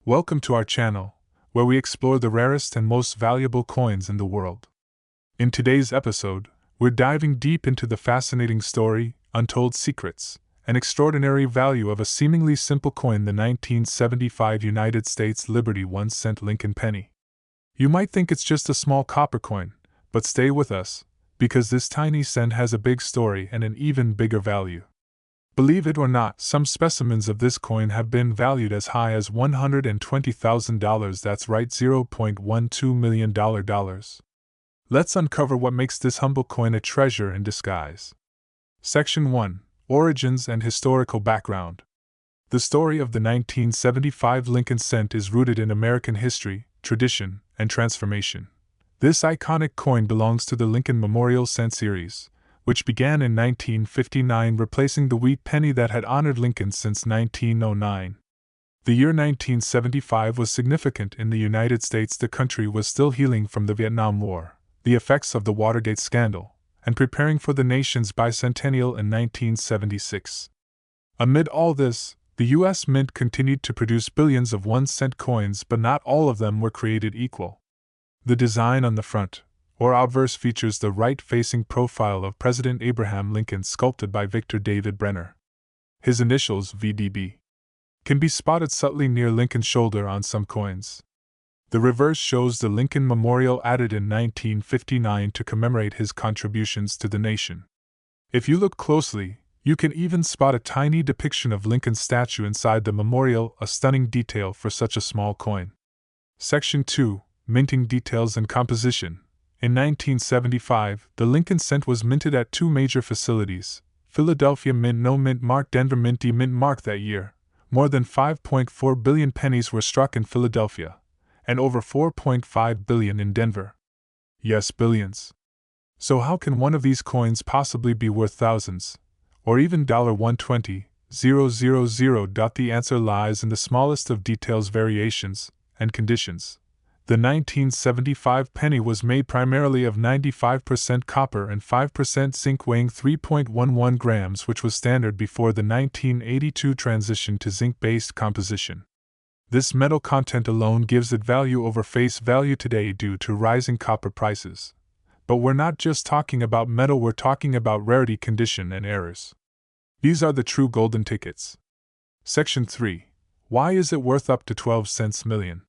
Welcome to our channel, where we explore the rarest and most valuable coins in the world. In today's episode, we're diving deep into the fascinating story, untold secrets, and extraordinary value of a seemingly simple coin, the 1975 United States Liberty 1-cent Lincoln penny. You might think it's just a small copper coin, but stay with us, because this tiny cent has a big story and an even bigger value. Believe it or not, some specimens of this coin have been valued as high as $120,000. That's right, $0.12 million. Let's uncover what makes this humble coin a treasure in disguise. Section 1. Origins and Historical Background. The story of the 1975 Lincoln cent is rooted in American history, tradition, and transformation. This iconic coin belongs to the Lincoln Memorial Cent series, which began in 1959, replacing the wheat penny that had honored Lincoln since 1909. The year 1975 was significant in the United States. The country was still healing from the Vietnam War, the effects of the Watergate scandal, and preparing for the nation's bicentennial in 1976. Amid all this, the U.S. Mint continued to produce billions of 1-cent coins, but not all of them were created equal. The design on the front, or obverse, features the right-facing profile of President Abraham Lincoln, sculpted by Victor David Brenner. His initials, VDB, can be spotted subtly near Lincoln's shoulder on some coins. The reverse shows the Lincoln Memorial, added in 1959 to commemorate his contributions to the nation. If you look closely, you can even spot a tiny depiction of Lincoln's statue inside the memorial, a stunning detail for such a small coin. Section 2. Minting details and composition. In 1975, the Lincoln cent was minted at two major facilities: Philadelphia Mint No Mint Mark, Denver Mint D Mint Mark. That year, more than 5.4 billion pennies were struck in Philadelphia, and over 4.5 billion in Denver. Yes, billions. So how can one of these coins possibly be worth thousands, or even $120,000? The answer lies in the smallest of details, variations, and conditions. The 1975 penny was made primarily of 95% copper and 5% zinc, weighing 3.11 grams, which was standard before the 1982 transition to zinc-based composition. This metal content alone gives it value over face value today due to rising copper prices. But we're not just talking about metal, we're talking about rarity, condition, and errors. These are the true golden tickets. Section 3. Why is it worth up to 12 cents million?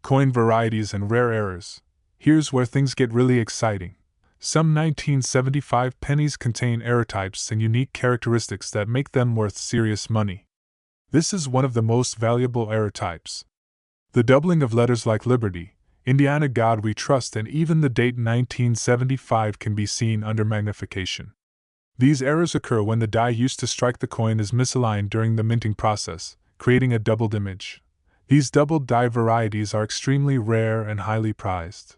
Coin varieties and rare errors. Here's where things get really exciting. Some 1975 pennies contain error types and unique characteristics that make them worth serious money. This is one of the most valuable error types. The doubling of letters like Liberty, Indiana, God We Trust, and even the date 1975 can be seen under magnification. These errors occur when the die used to strike the coin is misaligned during the minting process, creating a doubled image. These doubled die varieties are extremely rare and highly prized.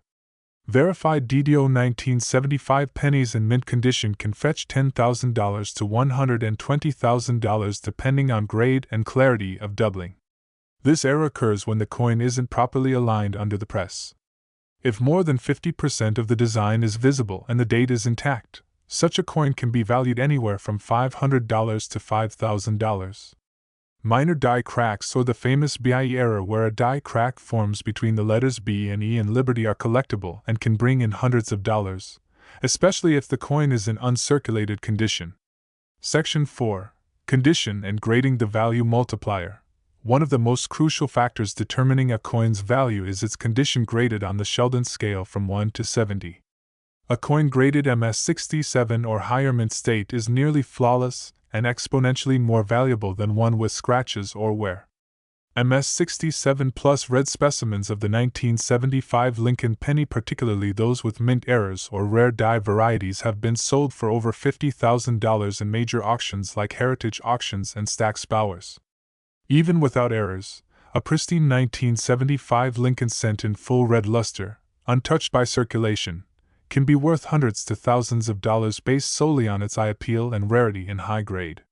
Verified DDO 1975 pennies in mint condition can fetch $10,000 to $120,000 depending on grade and clarity of doubling. This error occurs when the coin isn't properly aligned under the press. If more than 50% of the design is visible and the date is intact, such a coin can be valued anywhere from $500 to $5,000. Minor die cracks, or the famous BIE error, where a die crack forms between the letters B and E in Liberty, are collectible and can bring in hundreds of dollars, especially if the coin is in uncirculated condition. Section 4. Condition and grading. The value multiplier. One of the most crucial factors determining a coin's value is its condition, graded on the Sheldon scale from 1 to 70. A coin graded MS67 or higher mint state is nearly flawless and exponentially more valuable than one with scratches or wear. MS67 plus red specimens of the 1975 Lincoln penny, particularly those with mint errors or rare die varieties, have been sold for over $50,000 in major auctions like Heritage Auctions and Stack's Bowers. Even without errors, a pristine 1975 Lincoln cent in full red luster, untouched by circulation, can be worth hundreds to thousands of dollars based solely on its eye appeal and rarity in high grade.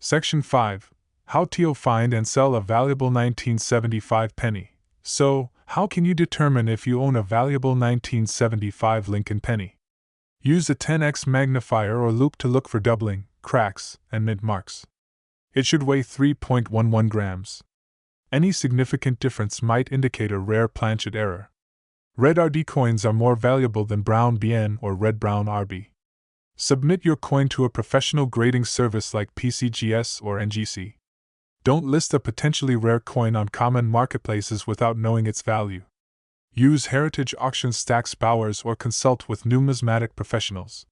Section 5. How to find and sell a valuable 1975 penny. So, how can you determine if you own a valuable 1975 Lincoln penny? Use a 10x magnifier or loupe to look for doubling, cracks, and mint marks. It should weigh 3.11 grams. Any significant difference might indicate a rare planchet error. Red RD coins are more valuable than brown BN or red brown RB. Submit your coin to a professional grading service like PCGS or NGC. Don't list a potentially rare coin on common marketplaces without knowing its value. Use Heritage Auction Stacks Bowers or consult with numismatic professionals.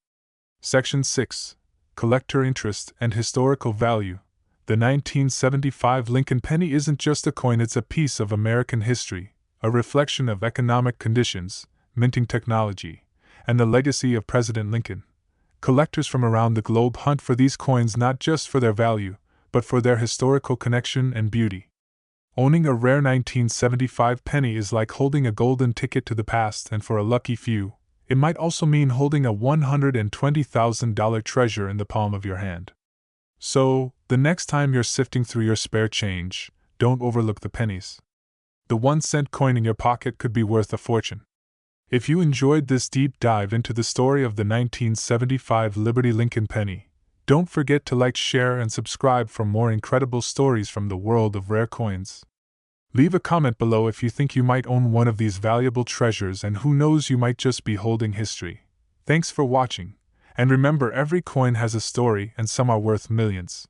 Section 6. Collector Interest and Historical Value. The 1975 Lincoln penny isn't just a coin, it's a piece of American history, a reflection of economic conditions, minting technology, and the legacy of President Lincoln. Collectors from around the globe hunt for these coins not just for their value, but for their historical connection and beauty. Owning a rare 1975 penny is like holding a golden ticket to the past, and for a lucky few, it might also mean holding a $120,000 treasure in the palm of your hand. So, the next time you're sifting through your spare change, don't overlook the pennies. The 1-cent coin in your pocket could be worth a fortune. If you enjoyed this deep dive into the story of the 1975 Liberty Lincoln penny, don't forget to like, share, and subscribe for more incredible stories from the world of rare coins. Leave a comment below if you think you might own one of these valuable treasures, and who knows, you might just be holding history. Thanks for watching, and remember, every coin has a story and some are worth millions.